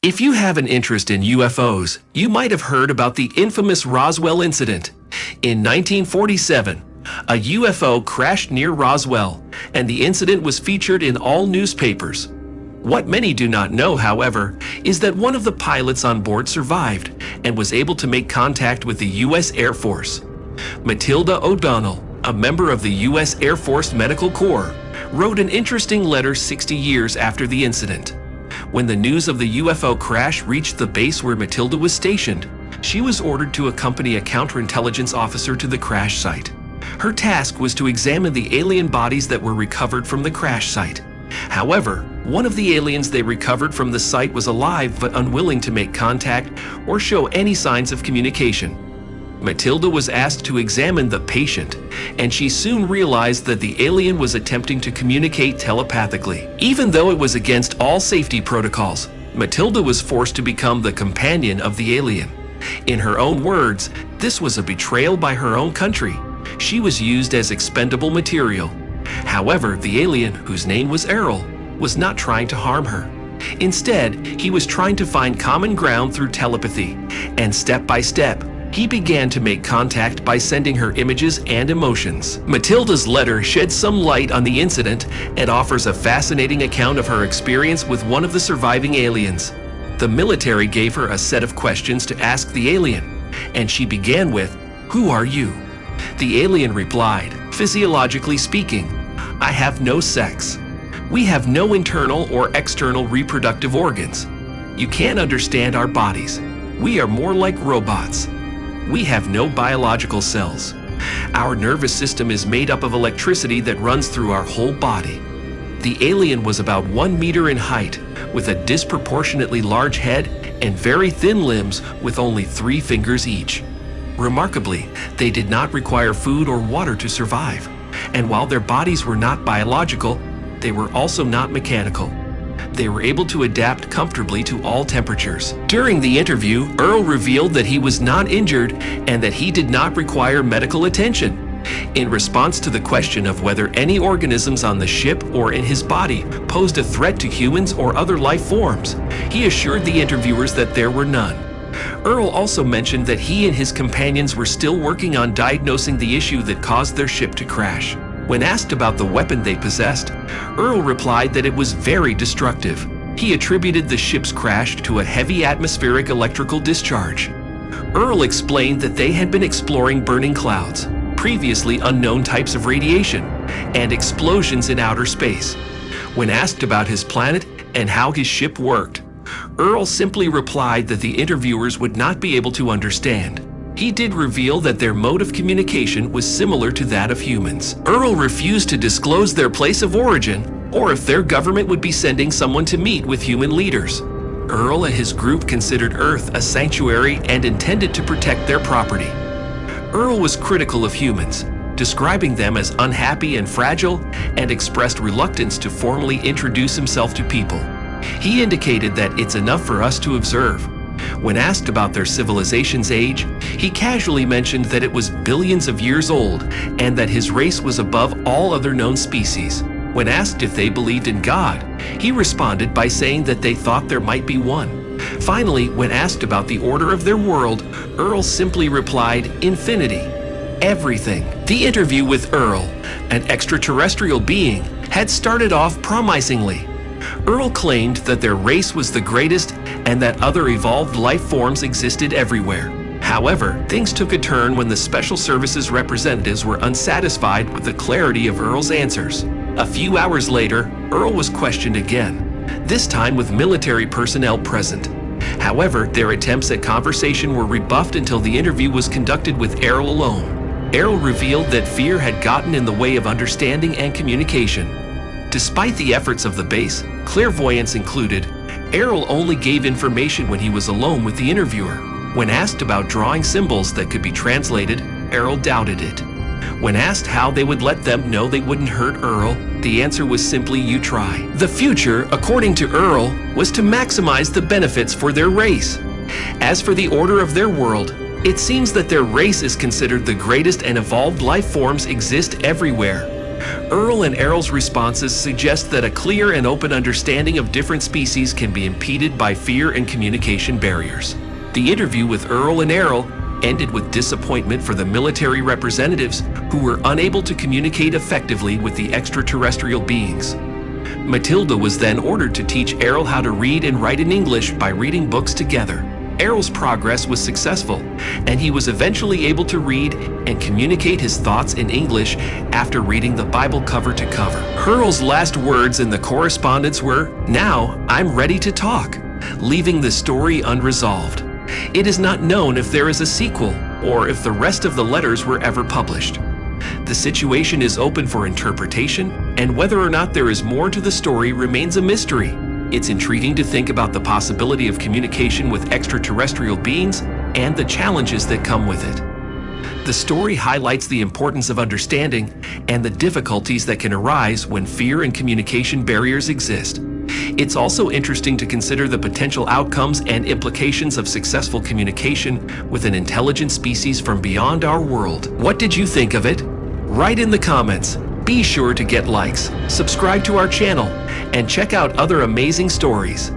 If you have an interest in UFOs, you might have heard about the infamous Roswell incident. In 1947, a UFO crashed near Roswell, and the incident was featured in all newspapers. What many do not know, however, is that one of the pilots on board survived and was able to make contact with the U.S. Air Force. Matilda O'Donnell, a member of the U.S. Air Force Medical Corps, wrote an interesting letter 60 years after the incident. When the news of the UFO crash reached the base where Matilda was stationed, she was ordered to accompany a counterintelligence officer to the crash site. Her task was to examine the alien bodies that were recovered from the crash site. However, one of the aliens they recovered from the site was alive but unwilling to make contact or show any signs of communication. Matilda was asked to examine the patient, and she soon realized that the alien was attempting to communicate telepathically. Even though it was against all safety protocols, Matilda was forced to become the companion of the alien. In her own words, this was a betrayal by her own country. She was used as expendable material. However, the alien, whose name was Errol, was not trying to harm her. Instead, he was trying to find common ground through telepathy, and step by step, he began to make contact by sending her images and emotions. Matilda's letter sheds some light on the incident and offers a fascinating account of her experience with one of the surviving aliens. The military gave her a set of questions to ask the alien, and she began with, "Who are you?" The alien replied, "Physiologically speaking, I have no sex. We have no internal or external reproductive organs. You can't understand our bodies. We are more like robots. We have no biological cells. Our nervous system is made up of electricity that runs through our whole body." The alien was about 1 meter in height, with a disproportionately large head and very thin limbs with only 3 fingers each. Remarkably, they did not require food or water to survive, and while their bodies were not biological, they were also not mechanical. They were able to adapt comfortably to all temperatures. During the interview, Earl revealed that he was not injured and that he did not require medical attention. In response to the question of whether any organisms on the ship or in his body posed a threat to humans or other life forms, he assured the interviewers that there were none. Earl also mentioned that he and his companions were still working on diagnosing the issue that caused their ship to crash. When asked about the weapon they possessed, Earl replied that it was very destructive. He attributed the ship's crash to a heavy atmospheric electrical discharge. Earl explained that they had been exploring burning clouds, previously unknown types of radiation, and explosions in outer space. When asked about his planet and how his ship worked, Earl simply replied that the interviewers would not be able to understand. He did reveal that their mode of communication was similar to that of humans. Earl refused to disclose their place of origin or if their government would be sending someone to meet with human leaders. Earl and his group considered Earth a sanctuary and intended to protect their property. Earl was critical of humans, describing them as unhappy and fragile, and expressed reluctance to formally introduce himself to people. He indicated that it's enough for us to observe. When asked about their civilization's age, he casually mentioned that it was billions of years old and that his race was above all other known species. When asked if they believed in God, he responded by saying that they thought there might be one. Finally, when asked about the order of their world, Earl simply replied, "Infinity. Everything." The interview with Earl, an extraterrestrial being, had started off promisingly. Earl claimed that their race was the greatest and that other evolved life forms existed everywhere. However, things took a turn when the Special Services representatives were unsatisfied with the clarity of Earl's answers. A few hours later, Earl was questioned again, this time with military personnel present. However, their attempts at conversation were rebuffed until the interview was conducted with Errol alone. Errol revealed that fear had gotten in the way of understanding and communication. Despite the efforts of the base, clairvoyance included, Errol only gave information when he was alone with the interviewer. When asked about drawing symbols that could be translated, Errol doubted it. When asked how they would let them know they wouldn't hurt Earl, the answer was simply, "You try." The future, according to Earl, was to maximize the benefits for their race. As for the order of their world, it seems that their race is considered the greatest and evolved life forms exist everywhere. Earl and Errol's responses suggest that a clear and open understanding of different species can be impeded by fear and communication barriers. The interview with Earl and Errol ended with disappointment for the military representatives who were unable to communicate effectively with the extraterrestrial beings. Matilda was then ordered to teach Errol how to read and write in English by reading books together. Errol's progress was successful, and he was eventually able to read and communicate his thoughts in English after reading the Bible cover to cover. Earl's last words in the correspondence were, "Now I'm ready to talk," leaving the story unresolved. It is not known if there is a sequel or if the rest of the letters were ever published. The situation is open for interpretation, and whether or not there is more to the story remains a mystery. It's intriguing to think about the possibility of communication with extraterrestrial beings and the challenges that come with it. The story highlights the importance of understanding and the difficulties that can arise when fear and communication barriers exist. It's also interesting to consider the potential outcomes and implications of successful communication with an intelligent species from beyond our world. What did you think of it? Write in the comments. Be sure to get likes, subscribe to our channel, and check out other amazing stories.